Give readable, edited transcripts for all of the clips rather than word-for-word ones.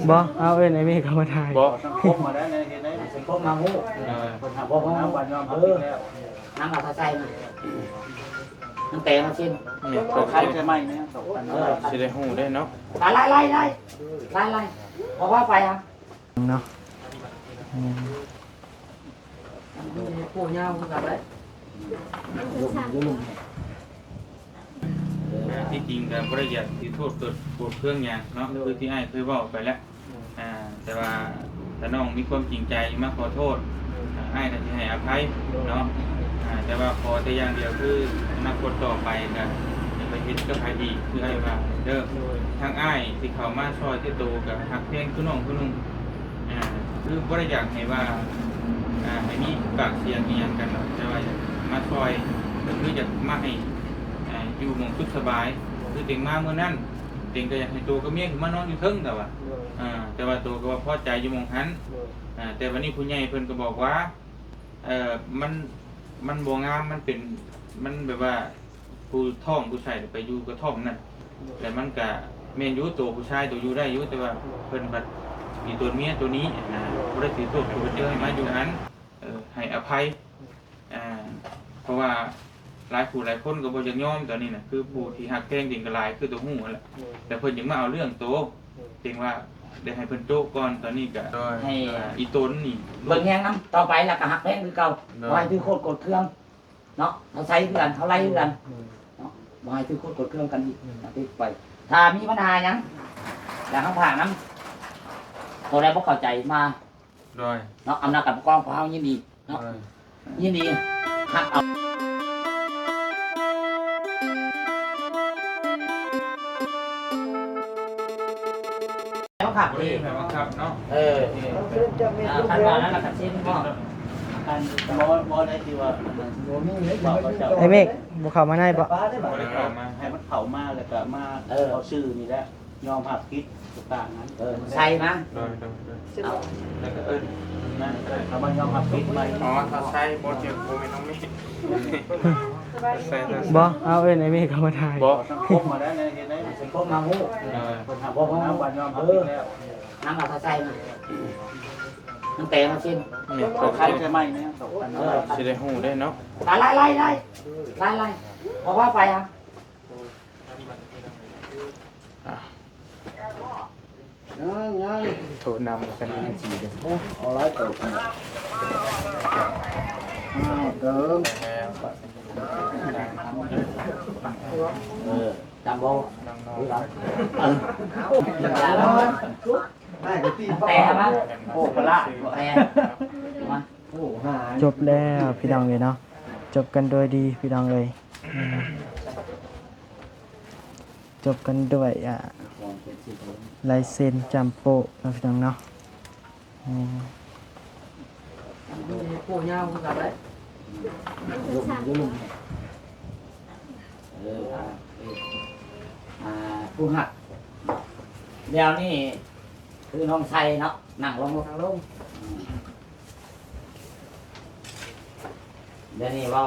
บ่เอาเอิ้นไอ้เมฆเข้ามาถ่ายบ่ครบมาแล้วในเห็นไหมเป็นครบมาฮู้คนทำบ่น้ำบันยอมแล้วน้ำเอาใส่มาน้ำแตงมาชิมเนี่ยตก ใครจะไหมเนี่ยตกกันสิได้ฮู้ได้เนาะไล่เพราะว่าไปครับเนาะผู้เงากับไรที่จริงการประหยัดที่โทษเกิดปวดเครื่องยางเนาะคือที่ไอ้เคยบอกไปแล้วแต่ว่าถ้าน้องมีความจริงใจมาขอโทษไอ้ก็จะให้อภัยเนาะแต่ว่าขอแต่อย่างเดียวคืออนาคตต่อไปกันไปเฮ็ดกับใครอีกคือไอ้ว่าเด้อทางไอ้ที่เขามาซอยที่โตกับหักเพลงคือน้องคือนุ่งคือบ่ได้อยากให้ว่าให้มีปากเสียงอีหยังกันเนาะแต่ว่ามาซอยก็คืออยากมาให้อยู่หม่องสุขสบายคือเต็งมาเมื่อนั้นเต็งก็อยากให้ตัวกับเมียขึ้นมานอนอยู่เทิงแต่ว่าตัวก็ว่าพอใจอยู่หม่องหันแต่วันนี้ผู้ใหญ่เพิ่นก็บอกว่ามันบ่งามมันเป็นมันแบบว่าผู้ท้องผู้ชายไปอยู่กระท่อมนั่นแต่มันก็แม่นอยู่ตัวผู้ชายตัวอยู่ได้อยู่แต่ว่าเพิ่นบัดมีตัวเมียตัวนี้บ่ได้ถือตัวผู้เดียวให้มาอยู่นั้นให้อภัยเพราะว่าหลายผู้หลายคนก็บ่อยากยอมตอนนี้น่ะคือผู้ที่ฮักแพงจริงก็หลายคือตัวฮู้นั่นแหละแต่เพิ่นยังมาเอาเรื่องโตจริงว่าได้ให้เพิ่นโตก่อนตอนนี้ก็ให้อีตนนี่เบิ่งแฮงน้ำต่อไปแล้วก็หักแพงคือเก่าบ่ให้ถือโคตรกดเครื่องเนาะเขาใช้เพื่อนเขาไล่เพื่อนเนาะบ่ให้ถือโคตรกดเครื่องกันอีกติดไปถ้ามีปัญหาหยังแล้วเขาผ่านน้ำตัวใดบ่เข้าใจมาโดยเนาะอำนาจกับปกครองของเฮายินดีเนาะยินดีหักเอาแล้วขับดีครับเนาะขั้นตอนนั้นเราขัดเส้นบ่การบ่ได้ที่ว่าไอ้เมฆบ่เข้ามาได้บ่ให้มันเข้ามาแล้วก็มาเอาชื่อนี่แหละยอมรับผิดต่างๆนั้นใช่มั้ยเอาแล้วก็นั่นเขามายอมรับผิดไหมอ๋อถ้าใช่บ่เจ็บบ่แม่นน้องมีบ่เอาเอิ้นไอ้เมฆเข้ามาถ่ายบ่ครบมาแล้วในเห็นไหมเป็นครบมาฮู้คนทำบ่น้ำบันยอมรับผิดแล้วน้ำเอาใส่มาน้ำแตงมาชิมเนี่ยตกใครจะไหมเนี่ยตกกันสิได้ฮู้ได้เนาะไล่เพราะว่าไปครับโทรนำกันจีกันเอาไล่เติมเติมจำโบแต่มาโอ้ปลาแต่มาจบแล้วพี่น้องเลยเนาะจบกันโดยดีพี่น้องเลยจบกันด้วยลายเซ็นจำโปะนะพี่น้องเนาะผู้เงากับไรผู้หักเดี๋ยวนี่คือน้องไทยเนาะนั่งลงเดี๋ยวนี้ว่า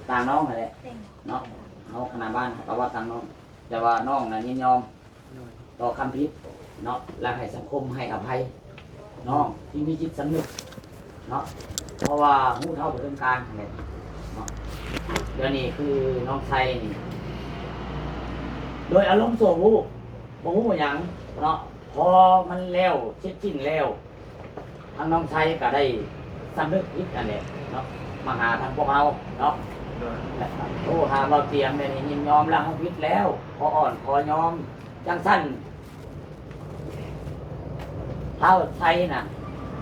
ต่างน้องอะไรเนาะน้องขนาดบ้านก็ว่าต่างน้องแต่ว่าน้องน่ะยินยอมต่อคำพิษเนาะและให้สังคมให้อภัยน้องที่มีจิตสำนึกเนาะเพราะว่าหู้เท่าเรื่องการอะไรเนาะเดี๋ยวนี้คือน้องไทยนี่โดยอารมณ์โสมบ่ฮู้หยังเนาะพอมันแล้วเช็ดชิ้นแล้วทางน้องไทยก็ได้สำนึกผิดอันนี้เนาะมาหาทางพวกเราเนาะโอ้หาเราเตรียมเนี่ยยินยอมแล้วเขาผิดแล้วพออ่อนพอยอมจังสั้นเท่าไทยน่ะ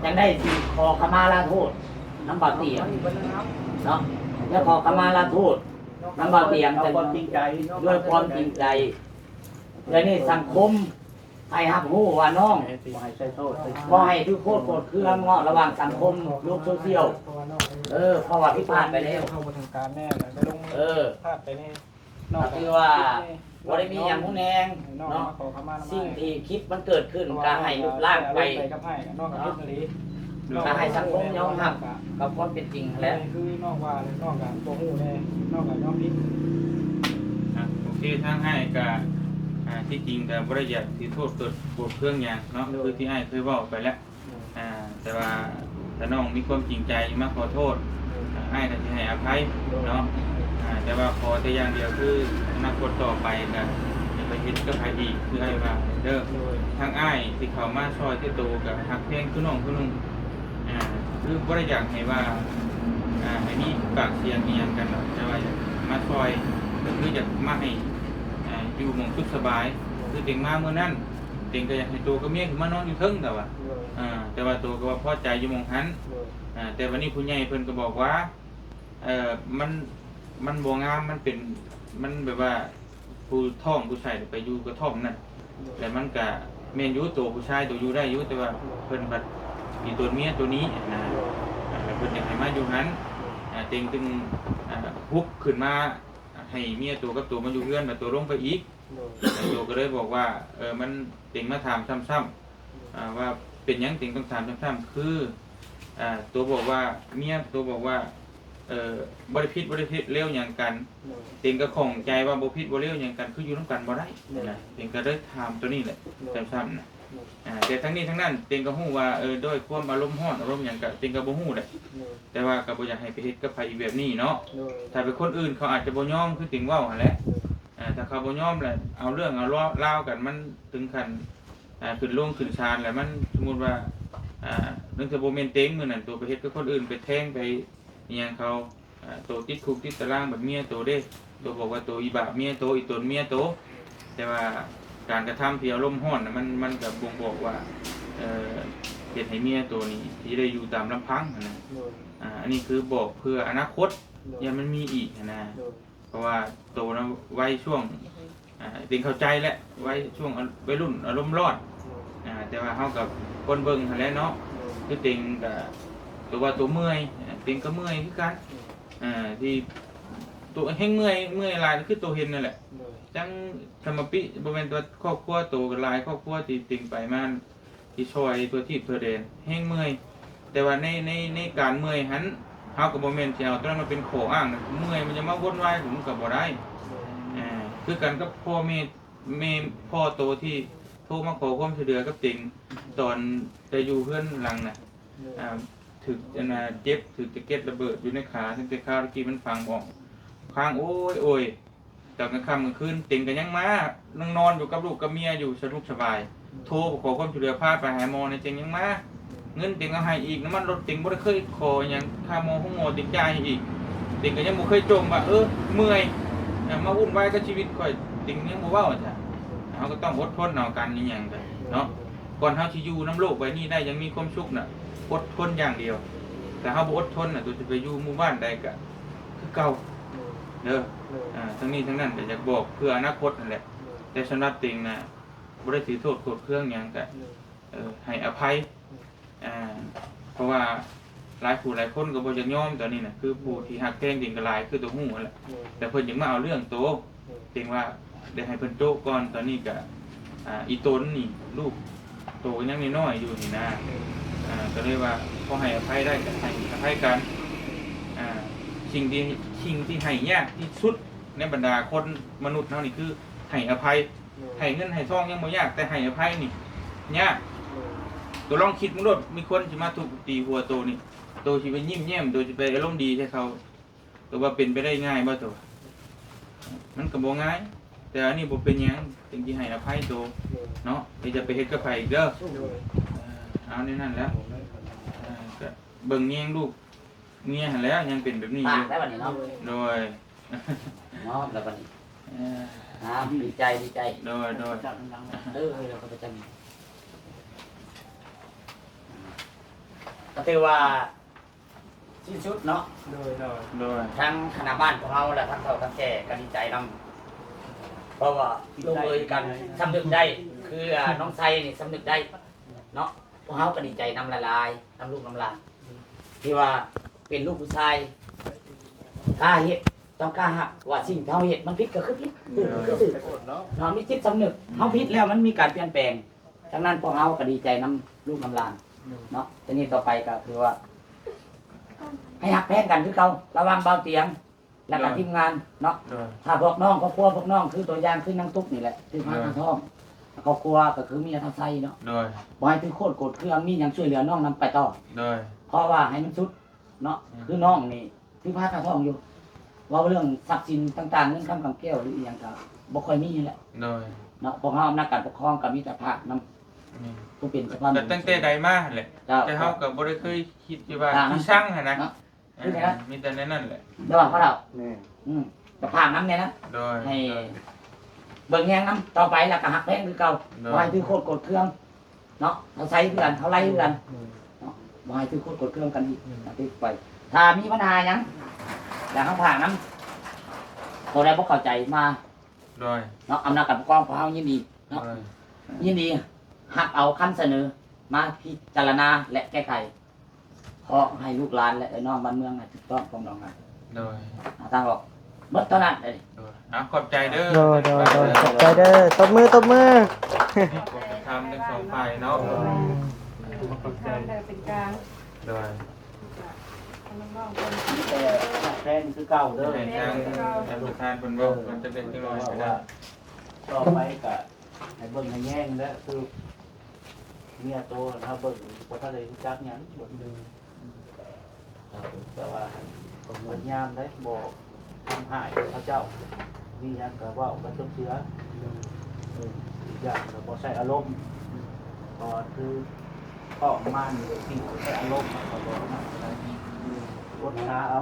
ยังได้ที่ขอขมาลาโทษน้ำบาเตียมเนาะแล้วขอขมาลาโทษน้ำบาเตียมแต่ด้วยความจริงใจแล้วนี่สังคมให้หักหูว่าน้องพอให้ทุกโคตรโกรธเครื่องเงาะระหว่างสังคมโลกโซเชียลเพราะว่าที่ผ่านไปแล้วเข้ามาทางการแน่เลยไม่ลงพลาดไปแน่คือว่าบริมีอย่างผู้แนงเนาะสิ่งที่คิดมันเกิดขึ้นการให้รูปร่างไปกับให้นอกกับพิษนี้การให้สังคมยอมรับกับความเป็นจริงแล้วคือนอกว่าเลยนอกกับตัวหูแน่นอกกับยอมพิษโอเคทางให้กับ ที่จริงก็บ่ได้อยากสิโทษโกรธเครื่องหยังเนาะคือที่อ้ายเคยเว้าไปแล้วแต่ว่าถ้าน้องมีความจริงใจมาขอโทษอ้ายก็สิให้อภัยเนาะแต่ว่าขอแต่อย่างเดียวคืออนาคตต่อไปก็อย่าไปเฮ็ดกับใครอีกคืออ้ายว่าเด้อทางอ้ายที่เข้ามาซอยที่โตก็ฮักแพงคือน้องคือนุ่งคือบ่ได้อยากให้ว่าให้มีปากเสียงอีหยังกันหรอกแต่ว่าอยากมาซอยก็คืออยากมาให้อยู่หม่องสุขสบายคือเต็งมาเมื่อนั้นเต็งก็อยากให้โตกับเมียขึ้นมานอนอยู่เทิงแต่ว่าโตก็ว่าพอใจอยู่หม่องหันแต่วันนี้ผู้ใหญ่เพิ่นก็บอกว่ามันบ่งามมันแบบว่าผู้ท้องผู้ชายไปอยู่กระท่อมนั่นแต่มันก็แม่นอยู่ตัวผู้ชายตัวอยู่ได้อยู่แต่ว่าเพิ่นบัดมีตัวเมียตัวนี้เพิ่นอยากให้มาอยู่นั้นเต็งจึงฮุบขึ้นมาให้เมียตัวกับตัวมาอยู่เพื่อนมาตัวลงไปอีกตัวก็เลยบอกว่ามันเต็งมาถามซ้ำๆว่าเป็นหยังเต็งต้องถามซ้ำๆคือตัวบอกว่าเมียตัวบอกว่าบริพิษเลี้ยวอย่างกันเต็งก็ของใจว่าบริพิษบริเลี้ยวอย่างกันคืออยู่ร่วมกันบ่ได้นะเต็งก็ได้ถามตัวนี้แหละซ้ำๆนะแต่ทั้งนี้ทั้งนั้นเต็งก็ฮู้ว่าด้วยความอารมณ์ร้อนอารมณ์อย่างกับเต็งก็บ่ฮู้แหละแต่ว่าก็บ่อยากให้ไปเฮ็ดกับไผอีกแบบนี้เนาะถ้าเป็นคนอื่นเขาอาจจะบ่ยอมคือเต็งเว้าหั่นแหละถ้าเขาบ่ยอมแหละเอาเรื่องเอาราวกันมันถึงขั้นขึ้นลงขึ้นศาลแล้วมันสมมุติว่าเรื่องจะบ่แม่นเต็งมื้อนั้นตัวไปเฮ็ดกับคนอื่นไปแทงไปอีหยังเขาตัวติดคุกติดตารางแบบเมียตัวเด้ตัวบอกว่าตัวอีบะเมียตัวอีตนเมียตัวแต่ว่าการกระทำที่อารมณ์ร้อนน่ะมันก็บ่งบอกว่าเฮ็ดให้เมียตัวนี้ที่ได้อยู่ตามลำพังนะอันนี้คือบอกเพื่ออนาคตอย่ามันมีอีกนะเพราะว่าโตนะไว้ช่วงเต็งเข้าใจแหละไว้ช่วงวัยรุ่นอารมณ์ร้อนแต่ว่าเฮากับคนเบิ่งหั่นแหละเนาะคือเต็งก็ตัวว่าตัวเมื่อยเต็งก็เมื่อยคือกันที่ตัวแห้งเมื่อยหลายคือตัวเห็นนั่นแหละจังธรรมปิบ่แม่นตัวครอบครัวโตกันหลายครอบครัวที่เต็งไปมาที่ช่วยตัวที่ตัวเด่นแห้งเมื่อยแต่ว่าในการเมื่อยหันเฮาก็บ่แม่นสิเอาตัวนั้นมาเป็นข้ออ้างเมื่อยมันจะมาวนวายผมก็บ่ได้คือกันกับพ่อแม่พ่อโตที่โทรมาขอความช่วยเหลือกับเต็งตอนจะอยู่เพื่อนหลังน่ะถึกเจ็บถึกจะเก็ดระเบิดอยู่ในขาทั้งแต่ขาเมื่อกี้มันฟังบอกค้างโอ้ยตอนกลางค่ำกลางคืนเต็งกันยังมานั่งนอนอยู่กับลูกกับเมียอยู่สนุกสบายโทรขอความช่วยเหลือพาไปหาหมอในเต็งยังมาเงินเต็งเอาให้อีกน้ำมันรถเต็งบ่ได้เคยขอยังค่าหมอห้องหมอเต็งจ่ายอีกเต็งก็ยังบ่เคยจมว่าเมื่อยมาวุ่นวายกับชีวิตข่อยเต็งยังบ่เว้าจ้ะเฮาก็ต้องอดทนเอากันนี่หยังกันเนาะก่อนเฮาสิอยู่น้ำโลกใบนี้ได้ยังมีความสุขน่ะอดทนอย่างเดียวแต่เฮาบ่อดทนน่ะตัวจะไปอยู่หมู่บ้านใดก็คือเก่าเด้อทั้งนี้ทั้งนั้นก็อยากบอกเพื่ออนาคตนั่นแหละแต่สำหรับเต็งน่ะบ่ได้ถือโทษโกรธเคืองหยังก็ให้อภัยเพราะว่าหลายผู้หลายคนก็บ่อยากยอมตอนนี้น่ะคือผู้ที่ฮักแท้งเต็งก็หลายคือตัวฮู้นั่นแหละแต่เพิ่นยังมาเอาเรื่องโตเต็งว่าได้ให้เพิ่นโตก่อนตอนนี้ก็อีตนนี่ลูกโตยังน้อยๆอยู่นี่นะก็เลยว่าพอให้อภัยได้ก็ให้อภัยกันสิ่งที่ให้ยากที่สุดในบรรดาคนมนุษย์เฮานี่คือให้อภัยให้เงินให้ทองยังบ่ยากแต่ให้อภัยนี่ยากตัวลองคิดมึงโลดมีคนสิมาทุบตีหัวโตนี่โตสิไปยิ้มแย้มโตสิไปอารมณ์ดีใส่เขาตัวว่าเป็นไปได้ง่ายบ่ตัวมันก็บ่ง่ายแต่อันนี้บ่เป็นหยังสิ่งที่ให้อภัยโตเนาะที่จะไปเฮ็ดกับไผอีกเด้อเอาในนั้นแล้วก็เบิ่งเงี้ยงลูกเมียหันแล้วยังเป็นแบบนี้อยู่ ได้บัดนี้เนาะ โดย เนาะแล้วบัดนี้ดีใจ โดย เราก็จะมีก็ถือว่าสิ้นสุดเนาะ โดย ทั้งคณะบ้านของเราและทั้งเราทั้งแก่ก็ดีใจนำเพราะว่าลงเอยกันสำนึกได้คือน้องไซนี่สำนึกได้เนาะพวกเขาก็ดีใจนำละลายนำลูกนำหลานที่ว่าเป็นลูกผู้ชายกล้าเฮ็ดต้องกล้าหักว่าสิ่งที่เขาเฮ็ดมันผิดก็คือผิดคือถือเรามีจิตสำนึกเขาผิดแล้วมันมีการเปลี่ยนแปลงดังนั้นพวกเขาก็ดีใจนำลูกนำหลานเนาะทีนี้ต่อไปก็คือว่าให้หักแพงกันคือเขาระวังเบาเตียง แล้วก็ทีมงานเนาะ โดย ถ้าพวกน้องครอบครัวพวกน้องคือตัวอย่างคือนั่งตุ๊กนี่แหละคือพาทางท้องครอบครัวก็คือเมียทางไส้เนาะ โดย บ่ให้ถือโคตรโกรธเครื่องมีหยังช่วยเหลือน้องนำไปต่อ โดย เพราะว่าให้มันสุดเนาะคือน้องนี่คือพาทางท้องอยู่ว่าเรื่องทรัพย์สินต่างๆเรื่องคำกำแก้วหรืออหยังก็บ่ค่อยมีแหละ โดย เนาะพวกเฮาอำนาจการปกครองก็มีแต่ภาคนำ นี่ ผู้เป็นสะพาน แต่ตั้งแต่ใดมาแหละ เจ้า แต่เฮาก็บ่ได้เคยคิดที่ว่าที่สร้างหั่นนะ เนาะคือไงนะ มีแต่ในนั้นแหละ เดี๋ยวว่าเขาเรา แม่ จะพากน้ำเนี่ยนะ โดย ให้เบิ่งแยงน้ำต่อไปแล้วก็หักแพงคือเก่าบ่ให้ถือโคตรโกรธเครื่องเนาะเขาใช้คือกันเขาไล่คือกันเนาะบ่ให้ถือโคตรโกรธเครื่องกันอีกติดไป ถ้ามีปัญหาหยังแล้วเขาพากน้ำตัวใดบ่เข้าใจมา โดย เนาะอำนาจการปกครองของเฮายินดี โด เนาะ ย ยินดีหักเอาคำเสนอมาพิจารณาและแก้ไขขอให้ลูกหลานและน้องบ้านเมืองถูกต้องปรองดองกัน โดย ทางออกเบิดเท่านั้นเลย โดยขอบใจเด้อ โดยขอบใจเด้อตบมือ ทำทั้งสองฝ่ายเนาะ ขอบใจ เป็นกลาง โดย น้องๆเป็น แต่แพงคือเก่าเด้อ ให้ทางประธานเพิ่นบอกมันจะเป็นจังได๋ก็ได้ ต่อไปก็ให้เบิ่งให้แย่งแล้วคือเมียโตถ้าเบิ่งบ่ทันได้รู้จักหยังบ่ดึงแต่ว่าผมพยายามได้บ่ทำหายพระเจ้ามีหยังก็เว้าบ่ต้องเสืออีกอย่างก็บ่ใช้อารมณ์ก็คือข้อมันสิ่งที่ใช้อารมณ์ก็บ่นำอะไรอดขาเอา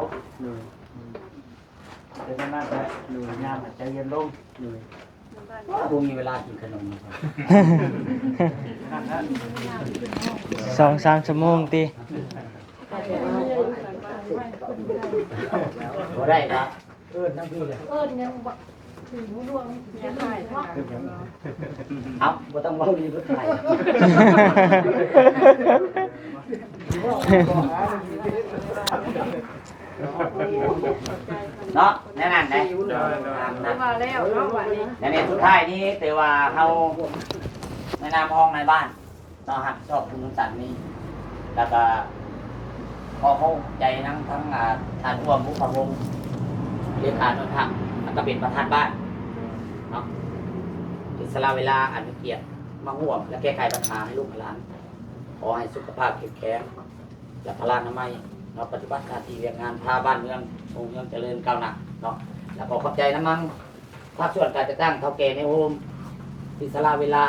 เป็นนั่นแหละพยายามให้ใจเย็นลง บ่มีเวลากินขนม2-3 ชั่วโมงติ บ่ได้ครับทั้งพี่เลย ยังถึงดวงจะหายเนาะ เอาบ่ต้องเว้าดีเพิ่นไทยเนาะแน่นั่นได้ มาแล้วเนาะวันนี้ ในสุดท้ายนี้ถือว่าเฮาในนามห้องในบ้านเนาะฮักชอบคุณสันนี่แล้วก็ขอเข้าใจทั้งท่านร่วมผู้ประวงเลขานุทักแล้วก็เป็นประธานบ้านเนาะอิสละเวลาอันเป็นเกียรติมาห่วงและแก้ไขปัญหาให้ลูกหลานขอให้สุขภาพแข็งแรงและพลานามัยเราปฏิบัติหน้าที่เวียงงานพาบ้านเมืององค์เมืองเจริญก้าวหน้าเนาะแล้วขอขอบใจน้ำมันภาคส่วนการจัดตั้งเท่าแก่ในโฮมอิสละเวลา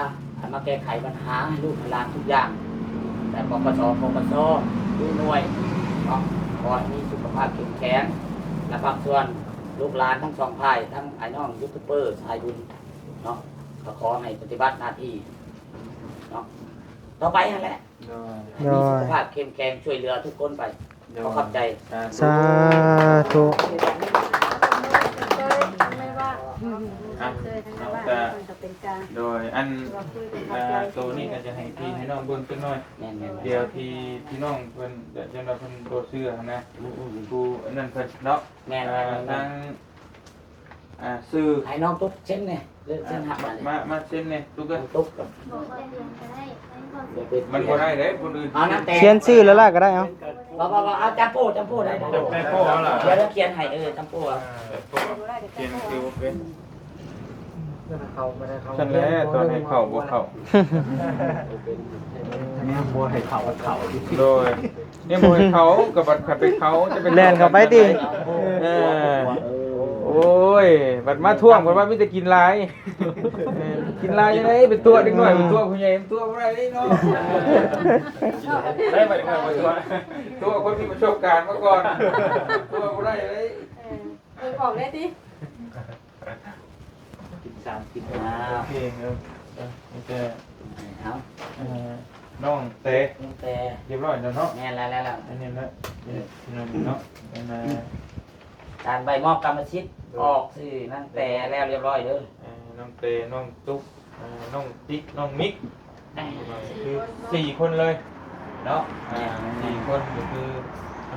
มาแก้ไขปัญหาให้ลูกหลานทุกอย่างแต่ปปสดูหน่วยเนาะขอให้มีสุขภาพแข็งแรงและภาคส่วนลูกหลานทั้งสองฝ่ายทั้งไอ้น้องยูทูบเบอร์ชายบุญเนาะก็ขอให้ปฏิบัติหน้าที่เนาะต่อไปนั่นแหละ โดย มีสุขภาพเข้มแข็งช่วยเหลือทุกคนไปขอขอบใจ สาธุ ไม่ว่าเคยทั้งบ้านจะเป็นกลาง โดยอัน เราคุยกัน ตัวนี้ก็จะให้พี่ให้น้องเบิ่งจักหน่อย แม่นๆ เดี๋ยวที่น้องเพิ่นเดี๋ยวจังว่าเพิ่นโดดเสื้อหั่นนะกูอันนั้นเพิ่นเนาะ แม่น ทางซื้อ ให้น้องตุ๊กเช่นเนี่ยเลือกเส้นหักมาเลย มาเส้นนี่ทุกคน ตุ๊กกับ บอกว่าเดือนก็ได้ มันบ่ได้เด้คนอื่น เอาน้ำแตง เขียนชื่อแล้วล่ะก็ได้เอา บอกเอาจัมโป้ได้ แม่โป้เอาล่ะ เดี๋ยวเราเขียนให้จัมโป้ เขียนคิวเป็น เขาไม่ได้เขา ฉันแหละตอนให้เข้าบ่เข้า เนี่ยบัวให้เขาเขา โดยเนี่ยบ่ให้เขากับบัดขัดไปเขาจะเป็น แล่นเข้าไปติ เออโอ้ยบัดมาท่วงบัดว่ามีแต่กินหลายกินหลายจังได๋เป็นตัวเด็กน้อยเป็นตัวผู้ใหญ่เป็นตัวบ่ได้เด้เนาะได้บ่ได้ครับตัวคนมีประสบการณ์มาก่อนตัวบ่ได้เลย ออกได้ดิ กิน3กิน โอเคครับโอเค เอา น้องเตะ แต่ เรียบร้อยแล้วเนาะ แม่นแล้ว อันนี้นะเนาะ การใบมอบกรรมสิทธิ์ออกสื่อนั่นแต่แล้วเรียบร้อยเด้อ น้องเตน้องตุ๊กน้องติ๊กน้องมิกคือ4คนเลยเนาะ4คนก็คือ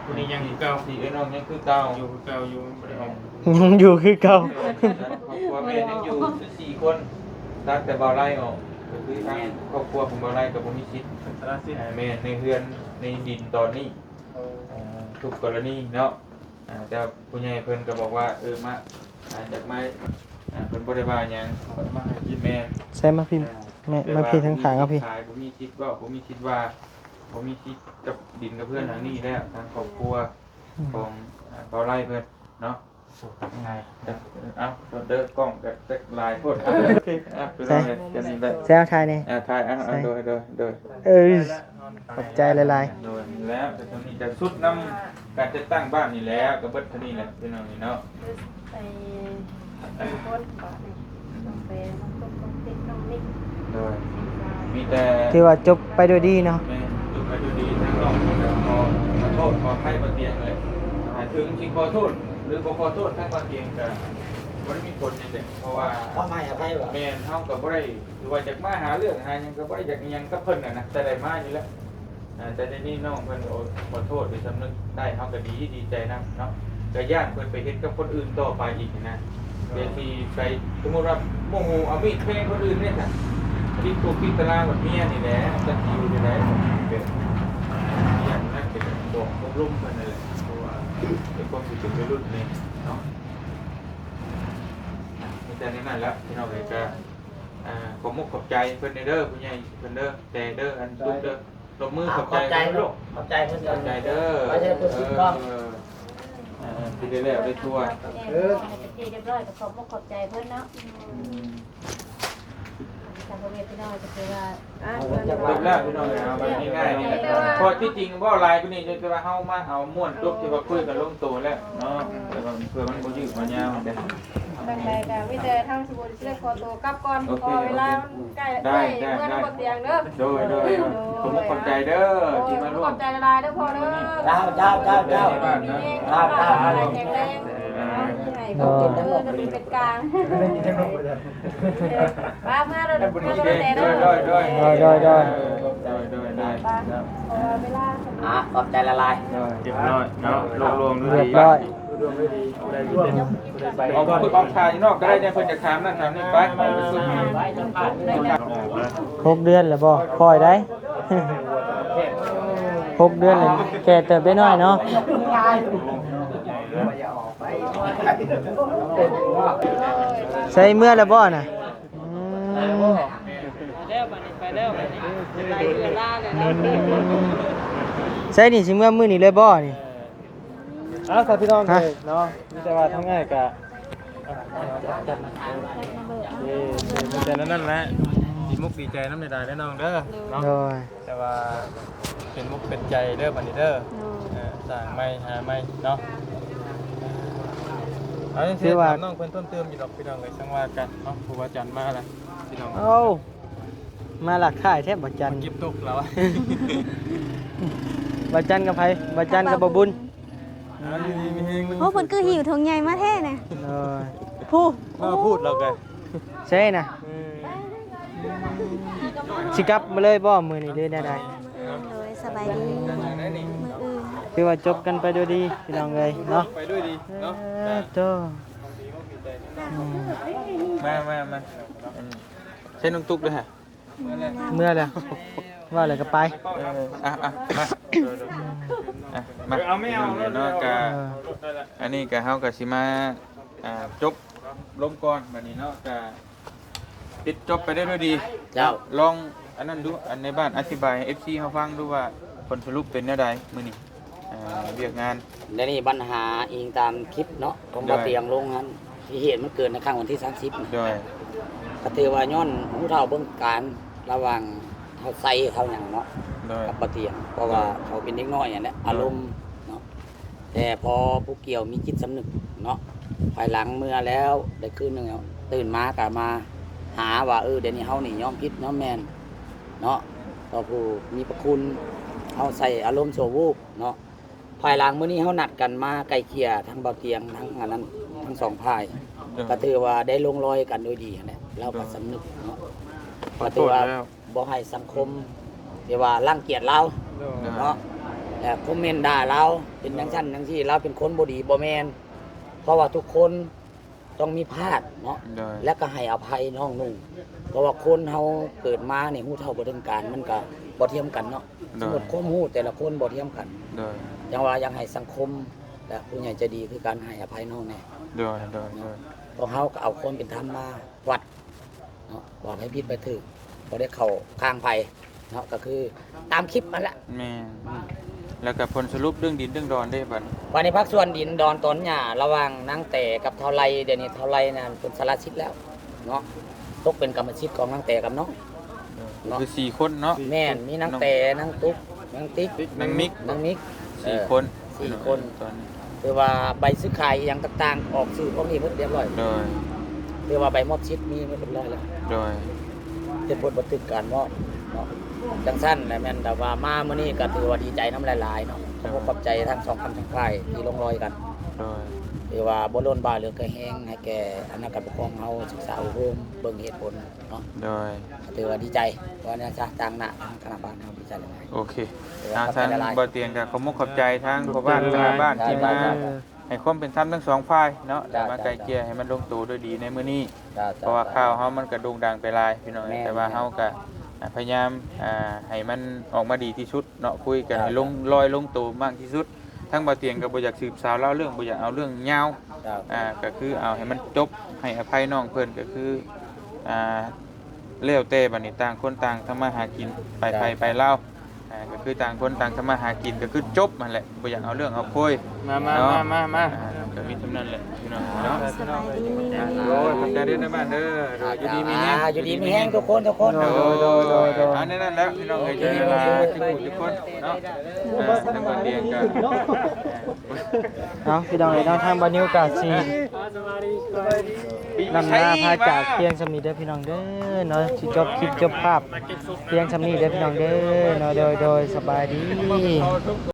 คนนี้ยังเก่า4น้องยังคือเก่าอยู่คือเก่าอยู่บ่ได้ออก ยังอยู่คือเก่า ครอบครัวแม่ยังอยู่คือ4คนรักแต่บ่ไล่ออกก็คือทางครอบครัวผมบ่ไล่ก็บ่มีสิทธิ์แม่ในเฮือนในดินตอนนี้ทุกกรณีเนาะ แต่ผู้ใหญ่เพิ่นก็บอกว่ามาจากไม้เพิ่นบ่ได้ว่าหยังมาให้กินแม่ ใส่มาพี่แม่มาพี่ทั้งขางครับพี่ ผมมีคิดว่าผมมีคิดกับดินกับเพื่อนทางนี้แล้วทางครอบครัวของเขาไล่เพื่อนเนาะไงเอาเดินกล้องกับลายโคตรโอเคไปลองเลยจะนี่ได้ แซวทายนี่ ถ่ายโดย ขอบใจหลาย โดยแล้วแต่ตรงนี้จะสุดน้ำการจะตั้งบ้านนี่แล้วกับเบิดท่านี้แหละพี่น้องนี่เนาะ ไปคนก่อนต้องไปน้องตุ๊กน้องติ๊กน้องนิก โดยมีแต่ ๆถือว่าจบไปด้วยดีเนาะ แม่ดูไปดูดีทั้งน้องขอโทษขอให้บนเตียงเลยถึงจริงขอโทษหรือขอโทษทั้งบนเตียงก็ไม่ได้มีผลจริงๆเพราะว่า พ่อไม่อภัยบ่ แม่เฮาก็บ่ได้หรือว่าจากมาหาเรื่องหาหยังก็บ่ได้อยากอิหยังกับเพิ่นน่ะนะแต่ได้มาอยู่แล้วแต่ในนี้น้องเพิ่นขอโทษไปสำนึกได้เฮาก็ดีใจนะเนาะก็ย่านเพิ่นไปเฮ็ดกับคนอื่นต่อไปอีกนะเวทีไปสมมุติว่าโมโหเอามีดแทงคนอื่นเนี่ยน่ะที่ตัวพิตราแบบเมียนี่แหละจะอยู่ที่ไหนเป็นอย่างนั้นเป็นบอกอบรมเพิ่นนั่นแหละเพราะว่าเป็นความรู้สึกวัยรุ่นนี่เนาะมีแต่นี้นั่นแหละพี่น้องเอ้ยก็ขอมุกขอบใจเพิ่นเด้อผู้ใหญ่เพิ่นเด้อแต่เด้ออันตุ๊กเด้อตบมือขอบใจลูก ขอบใจเพิ่น ขอบใจเด้อ ไม่ใช่เพิ่นสุดความ ที่ได้แล้วได้ทั่ว ให้เป็นที่เรียบร้อยก็ขอบใจเพิ่นเนาะทางพ่อแม่พี่น้องก็คือว่าจบแล้วพี่น้องเอาแบบง่ายๆนี่แหละเพราะที่จริงว่าลายกูนี่จะว่าเฮามาเอาม่วนจบที่ว่าคุยกันลงตัวแล้วเนาะแต่ว่าเพื่อมันบ่ยืดมันยาวเด้ ดังใดก็มีแต่ทางสมุทรเลือกขอตัวกลับก่อนพอเวลามันใกล้เมื่อนบนเตียงเด้อ โดยผมขอบใจเด้อที่มาร่ว ขอ ม บใจละลายเด้อพอเด้อ เจ้าแข็งแรง ขอบใจเด้อจะมีเป็นกลางมาเมื่อเราแต่เด้อ โดย โดย เวลา ขอบใจละลาย เรียบร้อยเนาะรวมๆดู เรีย ดี บร้อย เอาฝึกออกทางนอกก็ได้เนี่ยเพิ่นจะถามนั่นถามนี่ไปสุด ครบเดือนแล้วบ่คอยได้ 6 เดือนเลยแก่เติบได้น้อยเนาะใส่เมื่อแล้วบ่น่ะใส่นี่สิเมื่อมื้อนี้เลยบ่นี่ ครับพี่น้องเลยเนาะมีแต่ว่าทั้งง่ายกะมีแต่นั่นแหละดีมุกดีใจน้ำในใดแน่นอนเด้อเนาะ โดย แต่ว่าเป็นมุกเป็นใจเด้อบัดนี้เด้อสั่งไม่หาไม่เนาะเอาจังซี่ว่าน้องเพิ่นต้นเติมอยู่ดอกพี่น้องเลยช่างว่ากันเนาะครูบาอาจารย์มาแล้วพี่น้อง เอ้ามาหลักข่ายแทบบ่จัน เก็บตกแล้ว บ่จันกับไผบ่จันกับบ่บุญ มีเฮง โอ้เพิ่นคือหิวทงใหญ่มาแท้น่ะ โดยผู้ มาพูดเรากัน ใช่น่ะสิกลับมาเลยบ่มื้อนี้เด้อได้ โดยสบายดีมื้ออื่น คือว่าจบกันไปด้วยดีพี่น้องเอ้ยเนาะ ไปด้วยดีเนาะ โต มาใช้น้องตุ๊กด้วยฮะ เมื่อแล้วว่าอะไรก็ไป มาเอาไม่เอาเนาะกะอันนี้กะเฮากะสิมาจบลงก่อนบัดนี้เนาะกะปิดจบไปได้ด้วยดี เจ้า ลองอันนั้นดูอันในบ้านอธิบาย FC เฮาฟังดูว่าผลสรุปเป็นแนวใดมื้อนี้เรียกงาน และนี่ปัญหาอิงตามคลิปเนาะของบ่เตียงลงนั้นที่เหตุมันเกิดในครั้งวันที่30นะ โดย ก็ถือว่าย้อนผู้เฒ่าเบิ่งการระหว่างเขาใส่เขาหยังเนาะ โดย กับบ่เตียงเพราะว่าเขาเป็นเด็กน้อยอย่างนี้อารมณ์เนาะแต่พอผู้เกี่ยวมีจิตสำนึกเนาะภายหลังเมื่อแล้วได้คืนนึงแล้วตื่นมาก็มาหาว่าเดี๋ยวนี้เฮานี่ยอมผิดยอมแม่นเนาะต่อผู้มีพระคุณเฮาใส่อารมณ์โชว์วูบเนาะภายหลังมื้อนี้เฮานัดกันมาไกลเกลี่ยทั้งเบาเตียงทั้งอันนั้นทั้งสองฝ่ายก็ถือว่าได้ลงรอยกันโดยดีนั่นแหละเราก็สำนึกเนาะก็ถือว่าบ่ให้สังคมที่ว่ารังเกียจเราเนาะแต่คอมเมนต์ด่าเราเป็นจังซั่นจังซี่เราเป็นคนบ่ดีบ่แม่นเพราะว่าทุกคนต้องมีพลาดเนาะ โดย และก็ให้อภัยน้องนุ่งเพราะว่าคนเฮาเกิดมานี่ฮู้เท่าบ่ถึงการมันก็บ่เทียมกันเนาะสมมุติความฮู้แต่ละคนบ่เทียมกัน โดย จังว่าอยากให้สังคม และผู้ใหญ่ใจะดีคือการให้อภัยน้องแน่ โดยโดยโดย เพราะเขาก็เอาคนเป็นธรรมมาวัดเนาะบอกให้พิดไปถึงบ่ได้เข้าข้างไผเนาะก็คือตามคลิปมันแหละ แม่แล้วก็ผลสรุปเรื่องดินเรื่องดอนได้บัด วันนี้พักส่วนดินดอนตอนหญ้าระหว่างนางแต่กับเท่าไรเดี๋ยวนี้เท่าไรนั่นเป็นสารชิตแล้วเนาะตกเป็นกรรมสิทธิ์ของนางแต่กับน้อง เนาะ คือ4คนเนาะ แม่นมีนางแต่นางตุ๊กนางติ๊ก นางมิก นางมิก 4คน สี่คน ตอนนี้ คือว่าใบซื้อขายอหย่างต่างๆออกสื่อพวกนี้หมดเรียบร้อย โดย คือว่าใบมอบชิดมีหมดเรียบร้อยแล้ว โดย เป็นบทบันทึกการมอบเนาะจังสั้นแหละแม่นแต่ว่ามามื้อนี้ก็ถือว่าดีใจน้ำหลายๆเนาะขอบใจทั้งสองคำทั้งฝ่ายที่ลงรอยกัน โดย คือว่าบ่ล้นบ่าเหลือก็แห้งให้แก่อนาคตปกครองเฮาศึกษาอบรมเบิ่งเหตุผลเนาะ โดย ถือว่าดีใจว่าเนี่ยจ้ะต่างหน้าทางคณะบ้านเฮาดีใจหลาย โอเคทางบ่เตียงก็ขอมุกขอบใจทางพ่อบ้านคณะบ้านที่มาให้ความเป็นธรรมทั้งสองฝ่ายเนาะแต่มาไกลเกลี่ยให้มันลงตัวด้วยดีในมื้อนี้ ๆจ้ะ เพราะว่าข่าวเฮามันก็โด่งดังไปหลายพี่น้อง แม่น แต่ว่าเฮาก็พยายามให้มันออกมาดีที่สุดเนาะคุยกันให้ลงรอยลงตัวมากที่สุดทั้งบ่เตียงก็บ่อยากสืบสาวเล่าเรื่องบ่อยากเอาเรื่องยาว จ้ะ ก็คือเอาให้มันจบให้อภัยน้องเพิ่นก็คือแล้วแต่บัดนี้ต่างคนต่างทำมาหากินไปเล่าก็คือต่างคนต่างทำมาหากินก็คือจบมันแหละบ่อยากเอาเรื่องเอาคุย มาก็มีเท่านั้นแหละพี่น้องเนาะ สบายดี โอ้ยขอบใจด้วยนะบ้านเด้ออยู่ดีมีแฮง อยู่ดีมีแห้งทุกคน อันนั้นแล้วพี่น้องเอ้ยอยู่ดีมีแฮงทุกคนเนาะทั้งบ้านเลี้ยงกัน เอาพี่น้องเอ้ยเนาะทางบ่นิวกาสินำหน้าพาจากเพียงสำนีเด้อพี่น้องเด้อเนาะสิจบคลิปจบภาพเพียงสำนีเด้อพี่น้องเด้อเนาะโดยสบายดี